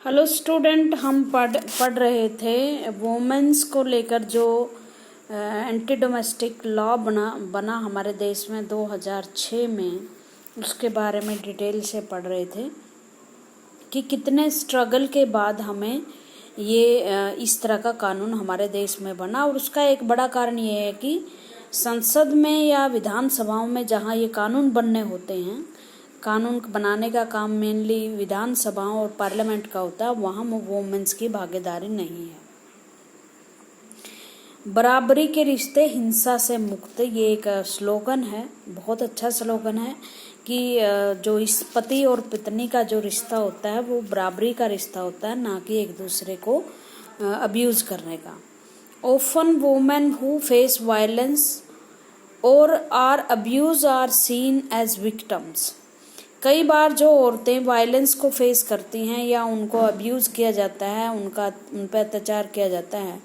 Hello student, हम पढ़ रहे थे वुमेन्स को लेकर जो एंटी डोमेस्टिक लॉ बना हमारे देश में 2006 में। उसके बारे में डिटेल से पढ़ रहे थे कि कितने स्ट्रगल के बाद हमें ये इस तरह का कानून हमारे देश में बना। और उसका एक बड़ा कारण ये है कि संसद में या विधानसभाओं में जहाँ ये कानून बनने होते हैं, कानून बनाने का काम मेनली विधानसभाओं और पार्लियामेंट का होता है, वहाँ वुमेन्स की भागीदारी नहीं है। बराबरी के रिश्ते हिंसा से मुक्त, ये एक स्लोगन है, बहुत अच्छा स्लोगन है कि जो इस पति और पत्नी का जो रिश्ता होता है वो बराबरी का रिश्ता होता है, ना कि एक दूसरे को अब्यूज करने का। Often women who face violence और or abuse are seen as victims. कई बार जो औरतें वायलेंस को फेस करती हैं या उनको अब्यूज़ किया जाता है, उन पर अत्याचार किया जाता है,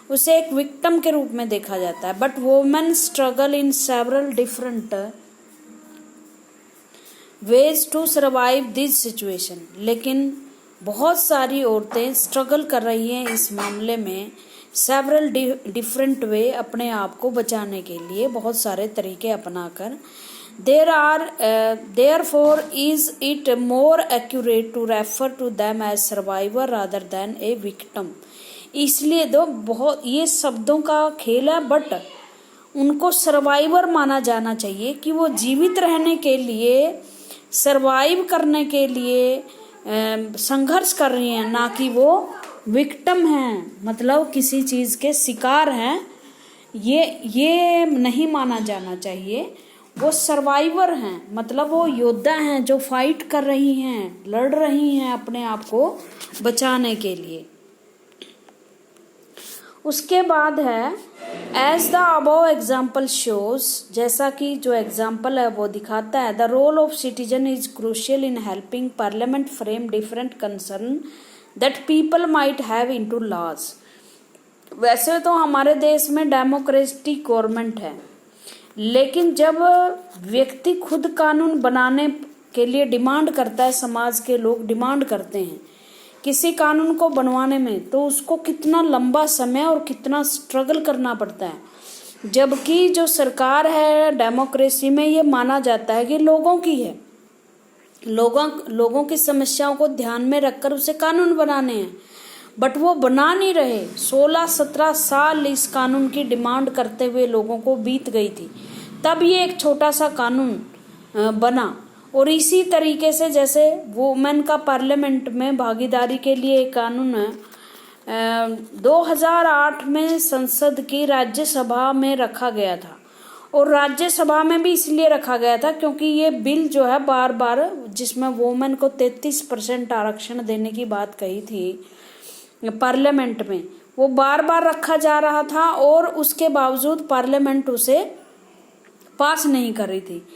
उसे एक विक्टिम के रूप में देखा जाता है। But women struggle in several different ways to survive this situation. लेकिन बहुत सारी औरतें स्ट्रगल कर रही हैं इस मामले में, सेवरल डिफरेंट वे, अपने आप को बचाने के लिए बहुत सारे तरीके अपनाकर। Therefore, is it more accurate to refer to them as survivor rather than a victim? इसलिए तो बहुत ये शब्दों का खेल है, बट उनको सर्वाइवर माना जाना चाहिए कि वो जीवित रहने के लिए, सर्वाइव करने के लिए संघर्ष कर रही हैं, ना कि वो विक्टिम हैं, मतलब किसी चीज़ के शिकार हैं। ये नहीं माना जाना चाहिए। वो सर्वाइवर हैं, मतलब वो योद्धा हैं जो फाइट कर रही हैं, लड़ रही हैं अपने आप को बचाने के लिए। उसके बाद है as the above example shows, जैसा कि जो एग्जाम्पल है वो दिखाता है, the role of citizen is crucial in helping parliament frame different concern that people might have into laws. वैसे तो हमारे देश में डेमोक्रेटिक गवर्नमेंट है, लेकिन जब व्यक्ति खुद कानून बनाने के लिए डिमांड करता है, समाज के लोग डिमांड करते हैं किसी कानून को बनवाने में, तो उसको कितना लंबा समय और कितना स्ट्रगल करना पड़ता है। जबकि जो सरकार है डेमोक्रेसी में, ये माना जाता है कि लोगों की है, लोगों की समस्याओं को ध्यान में रखकर उसे कानून बनाने हैं, बट वो बना नहीं रहे। 16-17 साल इस कानून की डिमांड करते हुए लोगों को बीत गई थी, तब ये एक छोटा सा कानून बना। और इसी तरीके से जैसे वुमेन का पार्लियामेंट में भागीदारी के लिए एक कानून 2008 में संसद की राज्यसभा में रखा गया था। और राज्यसभा में भी इसलिए रखा गया था क्योंकि ये बिल जो है बार बार, जिसमें वुमेन को 33% आरक्षण देने की बात कही थी पार्लियामेंट में, वो बार बार रखा जा रहा था और उसके बावजूद पार्लियामेंट उसे पास नहीं कर रही थी।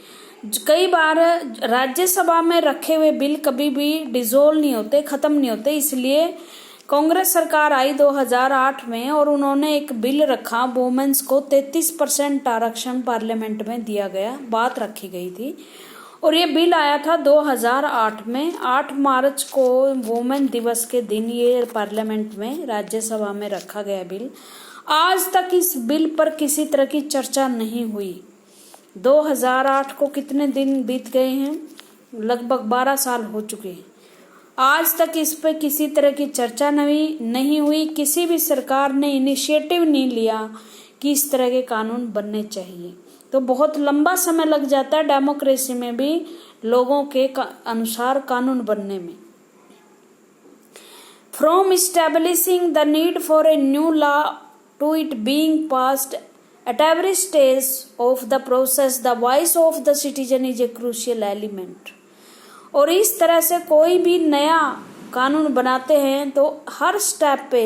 कई बार राज्यसभा में रखे हुए बिल कभी भी डिसॉल्व नहीं होते, खत्म नहीं होते। इसलिए कांग्रेस सरकार आई 2008 में और उन्होंने एक बिल रखा, वुमेन्स को 33% आरक्षण पार्लियामेंट में दिया गया, बात रखी गई थी। और ये बिल आया था 2008 में। 8 मार्च को वुमेन दिवस के दिन ये पार्लियामेंट में, राज्यसभा में रखा गया बिल। आज तक इस बिल पर किसी तरह की चर्चा नहीं हुई। 2008 को कितने दिन बीत गए हैं, लगभग 12 साल हो चुके हैं। आज तक इस पर किसी तरह की चर्चा नहीं हुई। किसी भी सरकार ने इनिशिएटिव नहीं लिया कि इस तरह के कानून बनने चाहिए। तो बहुत लंबा समय लग जाता है डेमोक्रेसी में भी लोगों के अनुसार कानून बनने में। From establishing the need for a new law to it being passed at every stage of the process, the voice of the citizen is a crucial element. और इस तरह से कोई भी नया कानून बनाते हैं तो हर स्टेप पे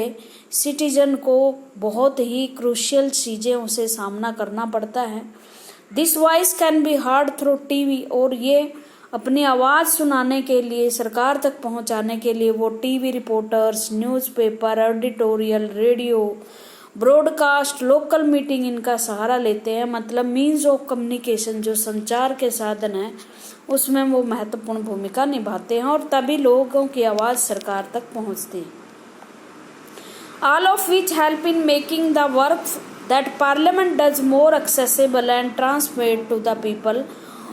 सिटीजन को बहुत ही क्रूशियल चीज़ें से सामना करना पड़ता है। This voice can be heard through TV, और ये अपनी आवाज़ सुनाने के लिए, सरकार तक पहुंचाने के लिए वो TV reporters, newspaper, editorial, radio, broadcast, local meeting इनका सहारा लेते हैं। मतलब मीन्स ऑफ कम्युनिकेशन, जो संचार के साधन है, उसमें वो महत्वपूर्ण भूमिका निभाते हैं और तभी लोगों की आवाज़ सरकार तक पहुंचती है। All of which help in making the work that parliament does more accessible and transparent to the people।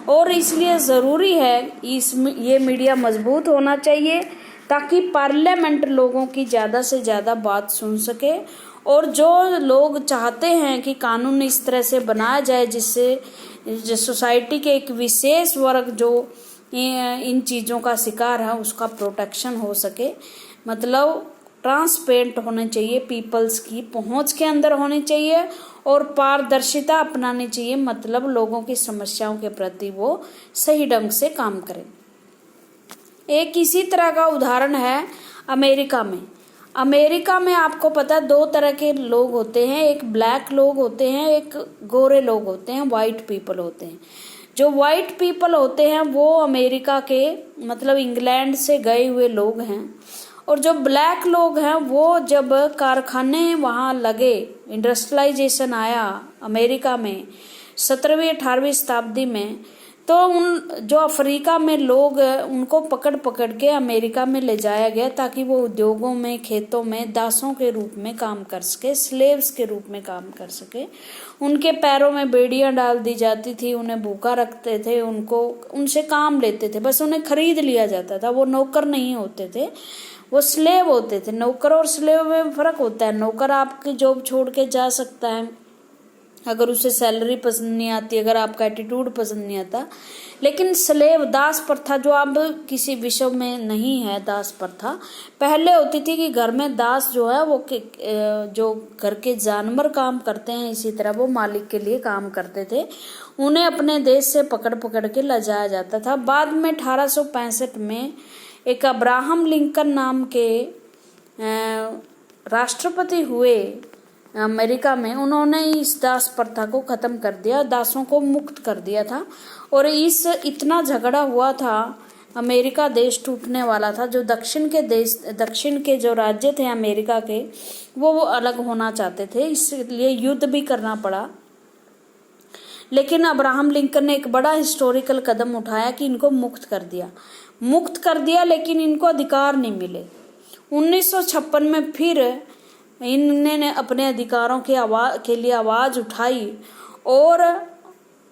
और इसलिए ज़रूरी है ये मीडिया मजबूत होना चाहिए ताकि पार्लियामेंट लोगों की ज़्यादा से ज़्यादा बात सुन सके, और जो लोग चाहते हैं कि कानून इस तरह से बनाया जाए जिससे सोसाइटी के एक विशेष वर्ग जो इन चीज़ों का शिकार है उसका प्रोटेक्शन हो सके, मतलब ट्रांसपेरेंट होने चाहिए, पीपल्स की पहुंच के अंदर होनी चाहिए और पारदर्शिता अपनानी चाहिए, मतलब लोगों की समस्याओं के प्रति वो सही ढंग से काम करें। एक इसी तरह का उदाहरण है अमेरिका में। अमेरिका में आपको पता है 2 तरह के लोग होते हैं, एक ब्लैक लोग होते हैं, एक गोरे लोग होते हैं, वाइट पीपल होते हैं। जो वाइट पीपल होते हैं वो अमेरिका के मतलब इंग्लैंड से गए हुए लोग हैं, और जो ब्लैक लोग हैं वो जब कारखाने वहाँ लगे, इंडस्ट्रियलाइजेशन आया अमेरिका में 17वीं-18वीं शताब्दी में, तो उन जो अफ्रीका में लोग उनको पकड़ पकड़ के अमेरिका में ले जाया गया ताकि वो उद्योगों में, खेतों में दासों के रूप में काम कर सके, स्लेव्स के रूप में काम कर सके। उनके पैरों में बेड़ियां डाल दी जाती थी, उन्हें भूखा रखते थे, उनसे काम लेते थे, बस उन्हें खरीद लिया जाता था। वो नौकर नहीं होते थे, वो स्लेव होते थे। नौकर और स्लेव में फर्क होता है। नौकर आपकी जॉब छोड़ के जा सकता है अगर उसे सैलरी पसंद नहीं आती, अगर आपका एटीट्यूड पसंद नहीं आता, लेकिन स्लेव दास प्रथा जो अब किसी विश्व में नहीं है, दास प्रथा पहले होती थी कि घर में दास जो है वो जो घर के जानवर काम करते हैं इसी तरह वो मालिक के लिए काम करते थे, उन्हें अपने देश से पकड़ पकड़ के ले जाया जाता था। बाद में 1865 में एक अब्राहम लिंकन नाम के राष्ट्रपति हुए अमेरिका में, उन्होंने इस दास प्रथा को खत्म कर दिया, दासों को मुक्त कर दिया था। और इतना झगड़ा हुआ था, अमेरिका देश टूटने वाला था। जो दक्षिण के जो राज्य थे अमेरिका के वो अलग होना चाहते थे, इसलिए युद्ध भी करना पड़ा। लेकिन अब्राहम लिंकन ने एक बड़ा हिस्टोरिकल कदम उठाया कि इनको मुक्त कर दिया, लेकिन इनको अधिकार नहीं मिले। 1956 में फिर इन्होंने अपने अधिकारों के लिए आवाज़ उठाई और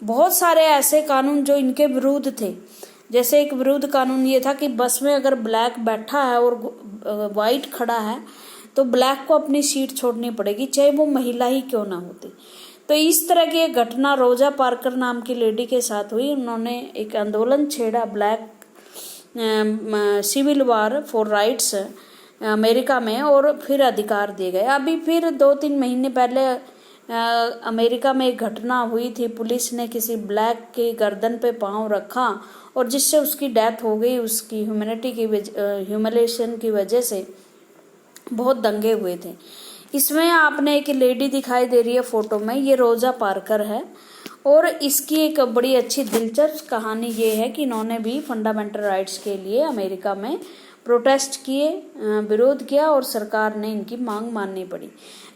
बहुत सारे ऐसे कानून जो इनके विरुद्ध थे, जैसे एक विरुद्ध कानून ये था कि बस में अगर ब्लैक बैठा है और वाइट खड़ा है तो ब्लैक को अपनी सीट छोड़नी पड़ेगी, चाहे वो महिला ही क्यों ना होती। तो इस तरह की एक घटना रोजा पार्कर नाम की लेडी के साथ हुई। उन्होंने एक आंदोलन छेड़ा, black civil war for rights America में, और फिर अधिकार दिए गए। अभी फिर 2-3 महीने पहले अमेरिका में एक घटना हुई थी, पुलिस ने किसी ब्लैक के गर्दन पे पांव रखा और जिससे उसकी डेथ हो गई। उसकी ह्यूमिलेशन की वजह से बहुत दंगे हुए थे। इसमें आपने एक लेडी दिखाई दे रही है फोटो में, ये रोजा पार्कर है, और इसकी एक बड़ी अच्छी दिलचस्प कहानी ये है कि इन्होंने भी फंडामेंटल राइट्स के लिए अमेरिका में प्रोटेस्ट किए, विरोध किया और सरकार ने इनकी मांग माननी पड़ी।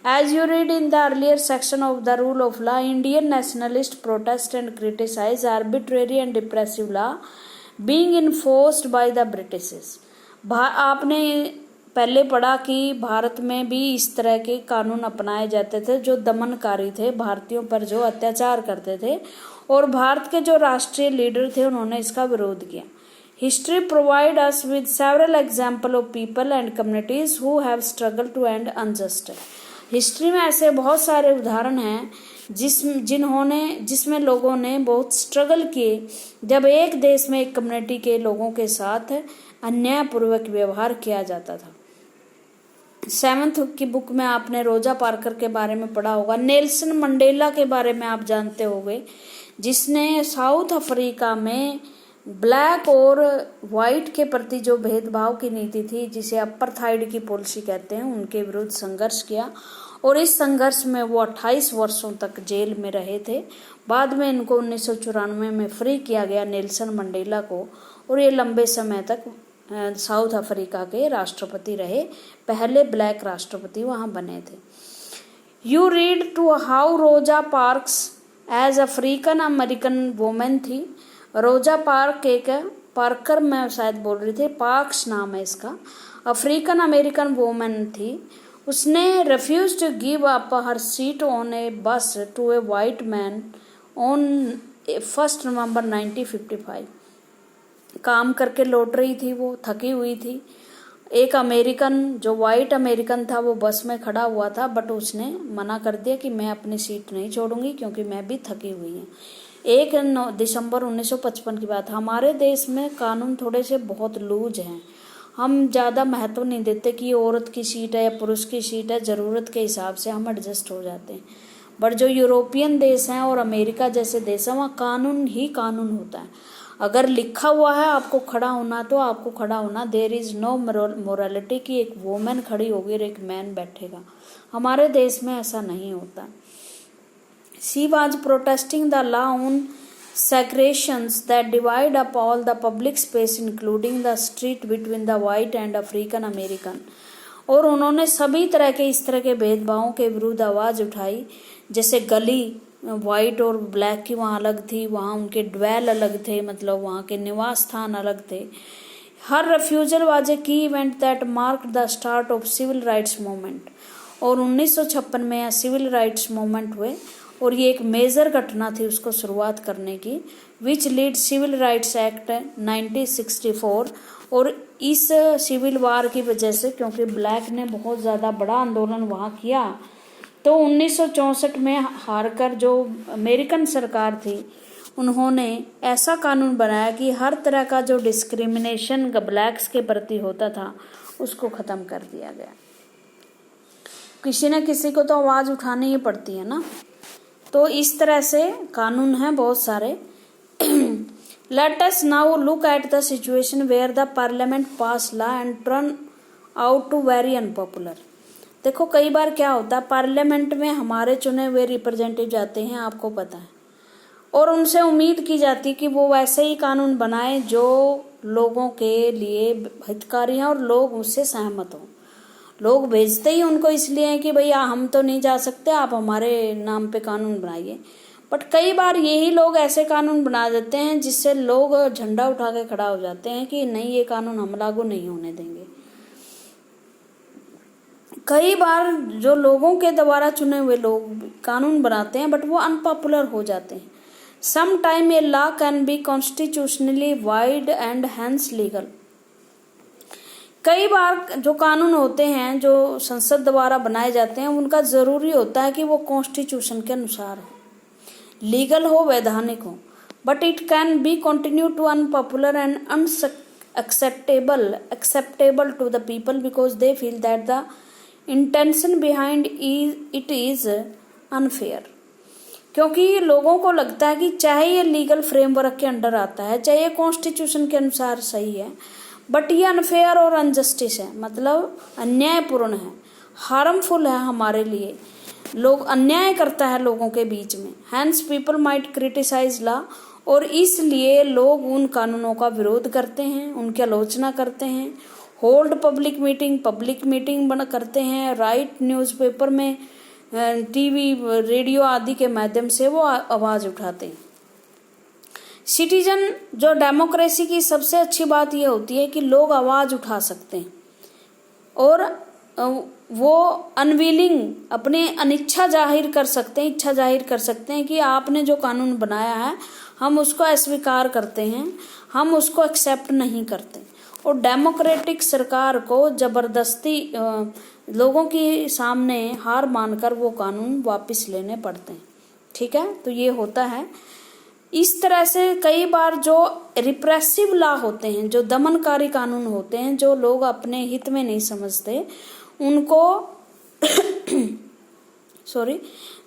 As you read in the earlier section of the rule of law, Indian nationalists protest and criticize arbitrary and repressive law being enforced by the Britishes। आपने पहले पढ़ा कि भारत में भी इस तरह के कानून अपनाए जाते थे जो दमनकारी थे, भारतीयों पर जो अत्याचार करते थे, और भारत के जो राष्ट्रीय लीडर थे उन्होंने इसका विरोध किया। History provides us with several examples of people and communities who have struggled to end injustice। History में ऐसे बहुत सारे उदाहरण हैं जिसमें लोगों ने बहुत स्ट्रगल किए जब एक देश में एक कम्युनिटी के लोगों के साथ अन्यायपूर्वक व्यवहार किया जाता था। 7th की बुक में आपने रोजा पार्कर के बारे में पढ़ा होगा। नेल्सन मंडेला के बारे में आप जानते होंगे, जिसने साउथ अफ्रीका में ब्लैक और वाइट के प्रति जो भेदभाव की नीति थी, जिसे अपर्थाइड की पॉलिसी कहते हैं, उनके विरुद्ध संघर्ष किया, और इस संघर्ष में वो 28 वर्षों तक जेल में रहे थे। बाद में इनको 1994 में फ्री किया गया, नेल्सन मंडेला को, और ये लंबे समय तक साउथ अफ्रीका के राष्ट्रपति रहे, पहले ब्लैक राष्ट्रपति वहाँ बने थे। You read to how Rosa Parks as African American women थी। रोजा पार्कर मैं शायद बोल रही थी, पार्क्स नाम है इसका, अफ्रीकन अमेरिकन वुमन थी। उसने refuse to give up her seat on a bus to a white man on 1 नवंबर 1955। काम करके लौट रही थी, वो थकी हुई थी। एक अमेरिकन जो वाइट अमेरिकन था वो बस में खड़ा हुआ था, बट उसने मना कर दिया कि मैं अपनी सीट नहीं छोड़ूंगी क्योंकि मैं भी थकी हुई हूँ। 1 दिसंबर 1955 की बात। हमारे देश में कानून थोड़े से बहुत लूज हैं। हम ज़्यादा महत्व नहीं देते कि औरत की सीट है या पुरुष की सीट है, ज़रूरत के हिसाब से हम एडजस्ट हो जाते हैं। बट जो यूरोपियन देश हैं और अमेरिका जैसे देश हैं वहाँ कानून ही कानून होता है। अगर लिखा हुआ है आपको खड़ा होना तो आपको खड़ा होना। देयर इज़ नो मोरालिटी कि एक वुमेन खड़ी होगी और एक मैन बैठेगा। हमारे देश में ऐसा नहीं होता। She was protesting the law on segregations that divide up all the public space including the street between the white and African American। और उन्होंने सभी तरह के इस तरह के भेदभावों के विरुद्ध आवाज़ उठाई। जैसे गली वाइट और ब्लैक की वहाँ अलग थी, वहाँ उनके ड्वेल अलग थे, मतलब वहाँ के निवास स्थान अलग थे। हर रेफ्यूजल was a key event that mark the start of civil rights movement. और 1956 में यह सिविल राइट्स मूवमेंट हुए और ये एक मेजर घटना थी उसको शुरुआत करने की, which lead civil rights act 1964। और इस सिविल वार की वजह से, क्योंकि ब्लैक ने बहुत ज़्यादा बड़ा आंदोलन वहाँ किया, तो 1964 में हारकर जो अमेरिकन सरकार थी उन्होंने ऐसा कानून बनाया कि हर तरह का जो डिस्क्रिमिनेशन ब्लैक्स के प्रति होता था उसको ख़त्म कर दिया गया। किसी न किसी को तो आवाज़ उठानी ही पड़ती है ना। तो इस तरह से कानून हैं बहुत सारे। Let us now look at the situation where the parliament pass law and turn out to very unpopular. देखो कई बार क्या होता है, पार्लियामेंट में हमारे चुने हुए रिप्रेजेंटेटिव जाते हैं, आपको पता है, और उनसे उम्मीद की जाती है कि वो वैसे ही कानून बनाए जो लोगों के लिए हितकारी हैं और लोग उससे सहमत हों। लोग भेजते ही उनको इसलिए हैं कि भैया हम तो नहीं जा सकते, आप हमारे नाम पे कानून बनाइए। बट कई बार यही लोग ऐसे कानून बना देते हैं जिससे लोग झंडा उठा के खड़ा हो जाते हैं कि नहीं, ये कानून हम लागू नहीं होने देंगे। कई बार जो लोगों के द्वारा चुने हुए लोग कानून बनाते हैं बट वो अनपॉपुलर हो जाते हैं। Some time a law can be constitutionally wide and hence legal. कई बार जो कानून होते हैं जो संसद द्वारा बनाए जाते हैं उनका ज़रूरी होता है कि वो कॉन्स्टिट्यूशन के अनुसार हो, लीगल हो, वैधानिक हो, but it can be continue to unpopular and acceptable to the people because they feel that the intention behind it is unfair। क्योंकि लोगों को लगता है कि चाहे ये लीगल फ्रेमवर्क के अंडर आता है, चाहे ये कॉन्स्टिट्यूशन के अनुसार सही है, बट ये अनफेयर और अनजस्टिस है, मतलब अन्यायपूर्ण है, हार्मफुल है हमारे लिए, लोग अन्याय करता है लोगों के बीच में। Hence people might criticise law. और इसलिए लोग उन कानूनों का विरोध करते हैं, उनकी आलोचना करते हैं। होल्ड पब्लिक मीटिंग बना करते हैं, राइट न्यूज़पेपर में, टीवी, रेडियो आदि के माध्यम से वो आवाज़ उठाते हैं। सिटीजन जो डेमोक्रेसी की सबसे अच्छी बात यह होती है कि लोग आवाज़ उठा सकते हैं और वो अनविलिंग अपनी अनिच्छा जाहिर कर सकते हैं, इच्छा जाहिर कर सकते हैं कि आपने जो कानून बनाया है हम उसको अस्वीकार करते हैं, हम उसको एक्सेप्ट नहीं करते। और डेमोक्रेटिक सरकार को जबरदस्ती लोगों के सामने हार मानकर वो कानून वापस लेने पड़ते हैं। ठीक है, तो ये होता है। इस तरह से कई बार जो रिप्रेसिव लॉ होते हैं, जो दमनकारी कानून होते हैं, जो लोग अपने हित में नहीं समझते, उनको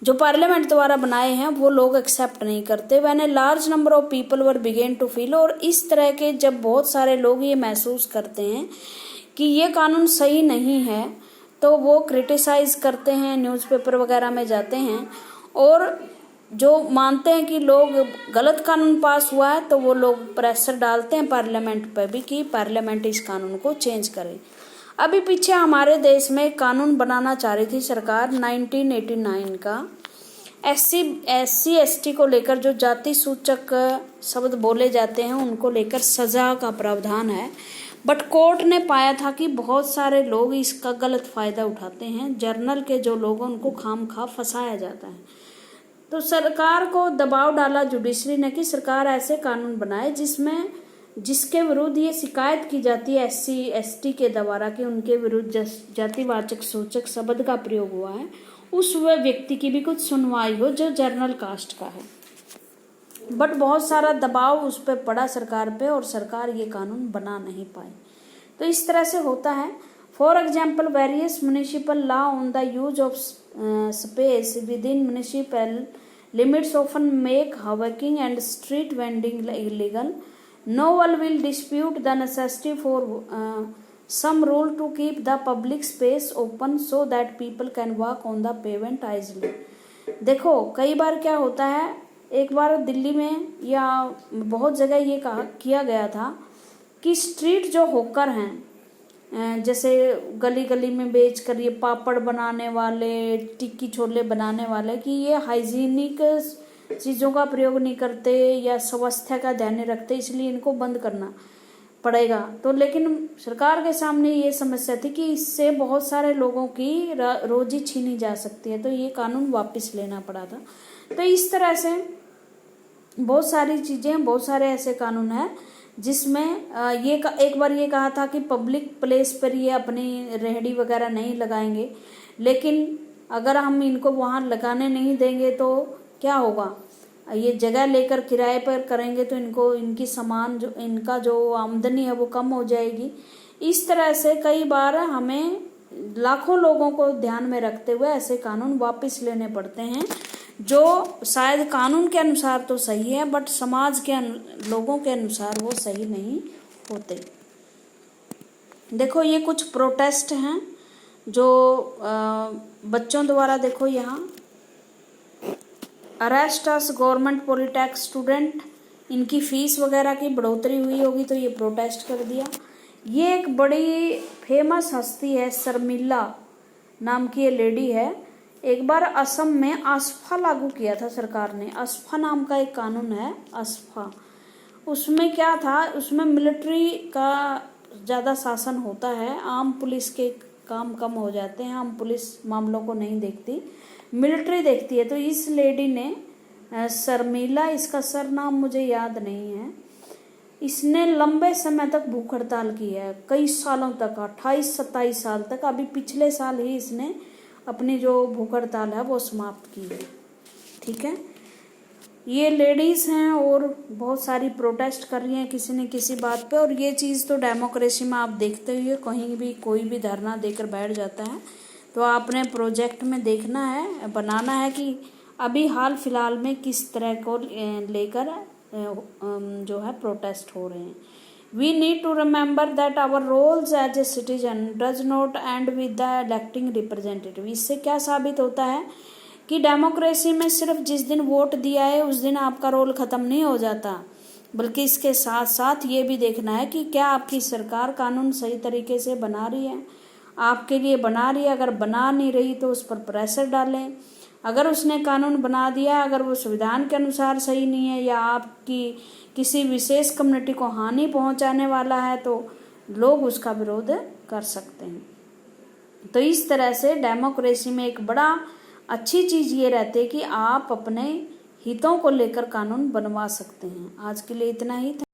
जो पार्लियामेंट द्वारा बनाए हैं वो लोग एक्सेप्ट नहीं करते। When a large number of people were begin to feel. और इस तरह के जब बहुत सारे लोग ये महसूस करते हैं कि ये कानून सही नहीं है तो वो क्रिटिसाइज करते हैं, न्यूज़पेपर वगैरह में जाते हैं और जो मानते हैं कि लोग गलत कानून पास हुआ है तो वो लोग प्रेशर डालते हैं पार्लियामेंट पर भी कि पार्लियामेंट इस कानून को चेंज करे। अभी पीछे हमारे देश में कानून बनाना चाह रही थी सरकार 1989 का, SC ST को लेकर जो जाति सूचक शब्द बोले जाते हैं उनको लेकर सजा का प्रावधान है, बट कोर्ट ने पाया था कि बहुत सारे लोग इसका गलत फायदा उठाते हैं। जर्नल के जो लोग हैं उनको खामखा फंसाया जाता है। तो सरकार को दबाव डाला जुडिशरी ने कि सरकार ऐसे कानून बनाए जिसके विरुद्ध ये शिकायत की जाती है SC ST के द्वारा कि उनके विरुद्ध जातिवाचक सूचक शब्द का प्रयोग हुआ है, उस व्यक्ति की भी कुछ सुनवाई हो जो जर्नल कास्ट का है। बट बहुत सारा दबाव उस पर पड़ा सरकार पे और सरकार ये कानून बना नहीं पाई। तो इस तरह से होता है। For example, various municipal law on the use of space with in municipal limits often make Hawking and street vending illegal. No one will dispute the necessity for some rule to keep the public space open so that people can walk on the pavement easily. देखो कई बार क्या होता है, एक बार दिल्ली में या बहुत जगह ये किया गया था कि स्ट्रीट जो हॉकर हैं, जैसे गली गली में बेच कर ये पापड़ बनाने वाले, टिक्की छोले बनाने वाले, कि ये हाइजीनिक चीज़ों का प्रयोग नहीं करते या स्वास्थ्य का ध्यान नहीं रखते, इसलिए इनको बंद करना पड़ेगा। तो लेकिन सरकार के सामने ये समस्या थी कि इससे बहुत सारे लोगों की रोजी छीनी जा सकती है, तो ये कानून वापस लेना पड़ा था। तो इस तरह से बहुत सारी चीज़ें, बहुत सारे ऐसे कानून हैं जिसमें ये एक बार ये कहा था कि पब्लिक प्लेस पर ये अपनी रेहड़ी वगैरह नहीं लगाएंगे, लेकिन अगर हम इनको वहाँ लगाने नहीं देंगे तो क्या होगा, ये जगह लेकर किराए पर करेंगे तो इनकी सामान जो इनका जो आमदनी है वो कम हो जाएगी। इस तरह से कई बार हमें लाखों लोगों को ध्यान में रखते हुए ऐसे कानून वापस लेने पड़ते हैं जो शायद कानून के अनुसार तो सही है बट समाज के लोगों के अनुसार वो सही नहीं होते। देखो ये कुछ प्रोटेस्ट हैं जो बच्चों द्वारा, देखो यहाँ अरेस्ट अस गवर्नमेंट पॉलिटेक्निक स्टूडेंट, इनकी फीस वगैरह की बढ़ोतरी हुई होगी तो ये प्रोटेस्ट कर दिया। ये एक बड़ी फेमस हस्ती है, शर्मिला नाम की ये लेडी है। एक बार असम में आसफा लागू किया था सरकार ने, आसफा नाम का एक कानून है आसफा। उसमें क्या था, उसमें मिलिट्री का ज़्यादा शासन होता है, आम पुलिस के काम कम हो जाते हैं, आम पुलिस मामलों को नहीं देखती, मिलिट्री देखती है। तो इस लेडी ने शर्मिला, इसका सरनाम मुझे याद नहीं है, इसने लंबे समय तक भूख हड़ताल की है, कई सालों तक, 28-27 साल तक। अभी पिछले साल ही इसने अपनी जो भूख हड़ताल है वो समाप्त की है। ठीक है, ये लेडीज़ हैं और बहुत सारी प्रोटेस्ट कर रही हैं किसी न किसी बात पे। और ये चीज़ तो डेमोक्रेसी में आप देखते हुए कहीं भी कोई भी धरना देकर बैठ जाता है, तो आपने प्रोजेक्ट में देखना है, बनाना है कि अभी हाल फिलहाल में किस तरह को लेकर जो है प्रोटेस्ट हो रहे हैं। We need to remember that our roles as a citizen does not end with the electing representative. इससे क्या साबित होता है कि डेमोक्रेसी में सिर्फ जिस दिन वोट दिया है उस दिन आपका रोल ख़त्म नहीं हो जाता, बल्कि इसके साथ साथ ये भी देखना है कि क्या आपकी सरकार कानून सही तरीके से बना रही है, आपके लिए बना रही है। अगर बना नहीं रही तो उस पर प्रेशर डालें। अगर उसने कानून बना दिया, अगर वो संविधान के अनुसार सही नहीं है या आपकी किसी विशेष कम्युनिटी को हानि पहुंचाने वाला है तो लोग उसका विरोध कर सकते हैं। तो इस तरह से डेमोक्रेसी में एक बड़ा अच्छी चीज़ ये रहती है कि आप अपने हितों को लेकर कानून बनवा सकते हैं। आज के लिए इतना ही था।